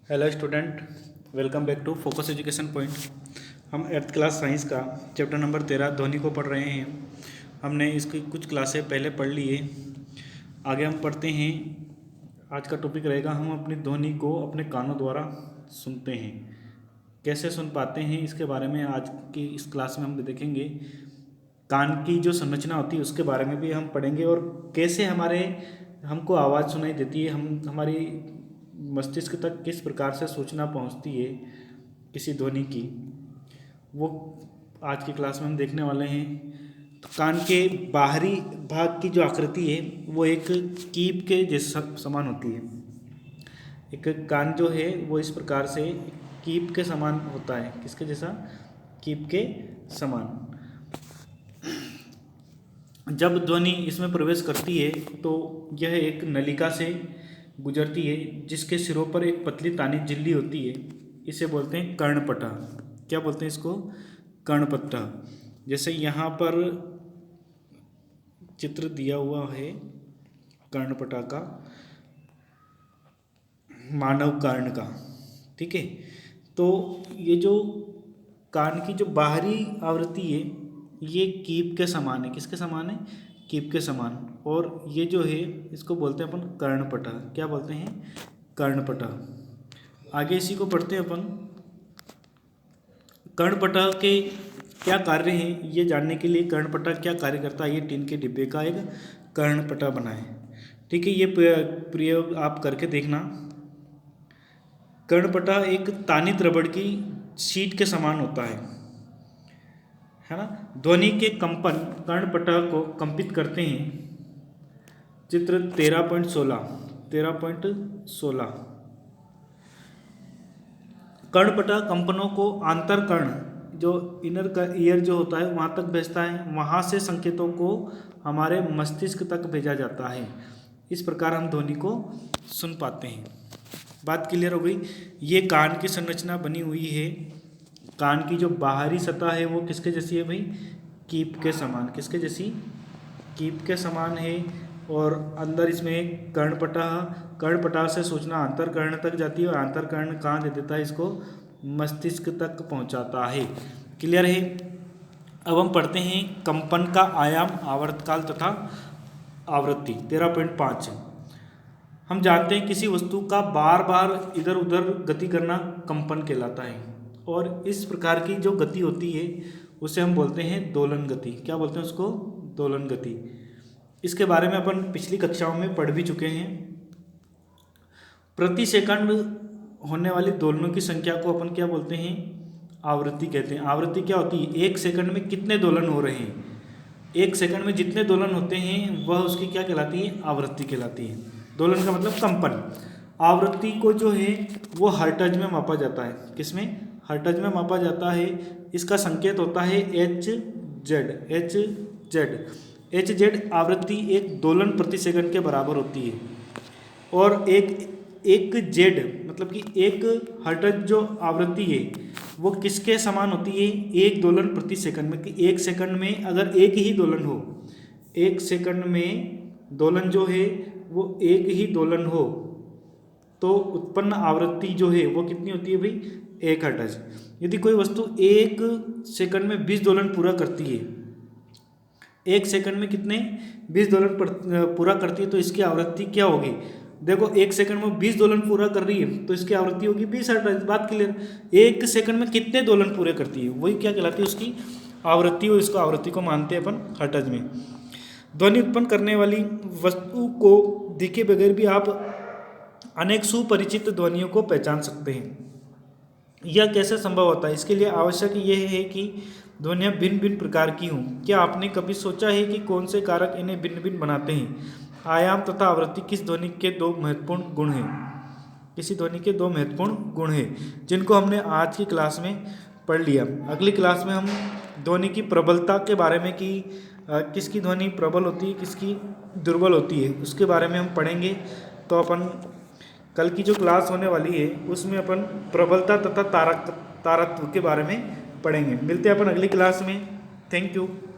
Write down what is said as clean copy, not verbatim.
Hello student, welcome back to focus education point. हम 8th class science का chapter number 13 ध्वनि को पढ़ रहे हैं। हमने इसकी कुछ क्लासें पहले पढ़ ली है। आगे हम पढ़ते हैं। आज का टॉपिक रहेगा, हम अपनी ध्वनि को अपने कानों द्वारा सुनते हैं। कैसे सुन पाते हैं इसके बारे में आज की इस क्लास में हम देखेंगे। कान की जो संरचना होती है उसके बारे में भी हम पढ़ेंगे और कैसे हमको आवाज़ सुनाई देती है, हमारी मस्तिष्क तक किस प्रकार से सूचना पहुंचती है किसी ध्वनि की, वो आज की क्लास में हम देखने वाले हैं। तो कान के बाहरी भाग की जो आकृति है वो एक कीप के जैसा समान होती है। एक कान जो है वो इस प्रकार से कीप के समान होता है। किसके जैसा? कीप के समान। जब ध्वनि इसमें प्रवेश करती है तो यह एक नलिका से गुजरती है जिसके सिरों पर एक पतली तानी झिल्ली होती है। इसे बोलते हैं कर्णपटा। क्या बोलते हैं इसको? कर्णपटा। जैसे यहाँ पर चित्र दिया हुआ है कर्णपटा का, मानव कर्ण का। ठीक है, तो ये जो कान की जो बाहरी आवृत्ति है ये कीप के समान है। किसके समान है? कीप के समान। और ये जो है इसको बोलते हैं अपन कर्णपटा। क्या बोलते हैं? कर्णपटा। आगे इसी को पढ़ते हैं अपन। कर्णपटा के क्या कार्य हैं ये जानने के लिए, कर्णपटा क्या कार्य करता है, ये टीन के डिब्बे का एक कर्णपटा बनाए। ठीक है, ये प्रयोग आप करके देखना। कर्णपटा एक तानित रबड़ की शीट के समान होता है ना। ध्वनि के कंपन कर्णपटा को कंपित करते हैं। चित्र 13.16 कर्णपटा कंपनों को आंतर कर्ण, जो इनर का ईयर जो होता है वहाँ तक भेजता है। वहाँ से संकेतों को हमारे मस्तिष्क तक भेजा जाता है। इस प्रकार हम ध्वनि को सुन पाते हैं। बात क्लियर हो गई। ये कान की संरचना बनी हुई है। कान की जो बाहरी सतह है वो किसके जैसी है भाई? कीप के समान। किसके जैसी? कीप के समान है। और अंदर इसमें एक कर्णपटा से सूचना अंतरकर्ण तक जाती है और अंतरकर्ण कहाँ दे देता है इसको? मस्तिष्क तक पहुंचाता है। क्लियर है। अब हम पढ़ते हैं कंपन का आयाम, आवर्तकाल तथा आवृत्ति। 13.5 हम जानते हैं किसी वस्तु का बार बार इधर उधर गति करना कंपन कहलाता है। और इस प्रकार की जो गति होती है उसे हम बोलते हैं दोलन गति। क्या बोलते हैं उसको? दोलन गति। इसके बारे में अपन पिछली कक्षाओं में पढ़ भी चुके हैं। प्रति सेकंड होने वाली दोलनों की संख्या को अपन क्या बोलते हैं? आवृत्ति कहते हैं। आवृत्ति क्या होती है? एक सेकंड में कितने दोलन हो रहे हैं, एक सेकंड में जितने दोलन होते हैं वह उसकी क्या कहलाती है? आवृत्ति कहलाती है। दोलन का मतलब कंपन। आवृत्ति को जो है वो हर्ट्ज में मापा जाता है। किसमें? हर्ट्ज में मापा जाता है। इसका संकेत होता है एच जेड। आवृत्ति एक दोलन प्रति सेकंड के बराबर होती है। और एक जेड मतलब कि एक हर्ट्ज जो आवृत्ति है वो किसके समान होती है? एक दोलन प्रति सेकंड में। कि एक सेकंड में अगर एक ही दोलन हो, एक सेकंड में दोलन जो है वो एक ही दोलन हो तो उत्पन्न आवृत्ति जो है वो कितनी होती है भाई? 1 हर्ट्ज। यदि कोई वस्तु एक सेकंड में 20 दोलन पूरा करती है, एक सेकंड में कितने? 20 दोलन पूरा करती है, तो इसकी आवृत्ति क्या होगी? देखो, एक सेकंड में 20 दोलन पूरा कर रही है तो इसकी आवृत्ति होगी 20 हर्ट्ज। बात क्लियर। एक सेकंड में कितने दोलन पूरे करती है वही क्या कहलाती है? उसकी आवृत्ति। और इसको आवृत्ति को मानते हैं अपन हर्ट्ज में। ध्वनि उत्पन्न करने वाली वस्तु को दिखे बगैर भी आप अनेक सुपरिचित ध्वनियों को पहचान सकते हैं। यह कैसे संभव होता है? इसके लिए आवश्यक यह है कि ध्वनियाँ भिन्न भिन्न प्रकार की हों। क्या आपने कभी सोचा है कि कौन से कारक इन्हें भिन्न भिन्न बनाते हैं? आयाम तथा आवृत्ति किस ध्वनि के दो महत्वपूर्ण गुण हैं? किसी ध्वनि के दो महत्वपूर्ण गुण हैं जिनको हमने आज की क्लास में पढ़ लिया। अगली क्लास में हम ध्वनि की प्रबलता के बारे में कि किसकी ध्वनि प्रबल होती है, किसकी दुर्बल होती है, उसके बारे में हम पढ़ेंगे। तो अपन कल की जो क्लास होने वाली है उसमें अपन प्रबलता तथा तारत्व के बारे में पढ़ेंगे। मिलते हैं अपन अगली क्लास में। Thank you.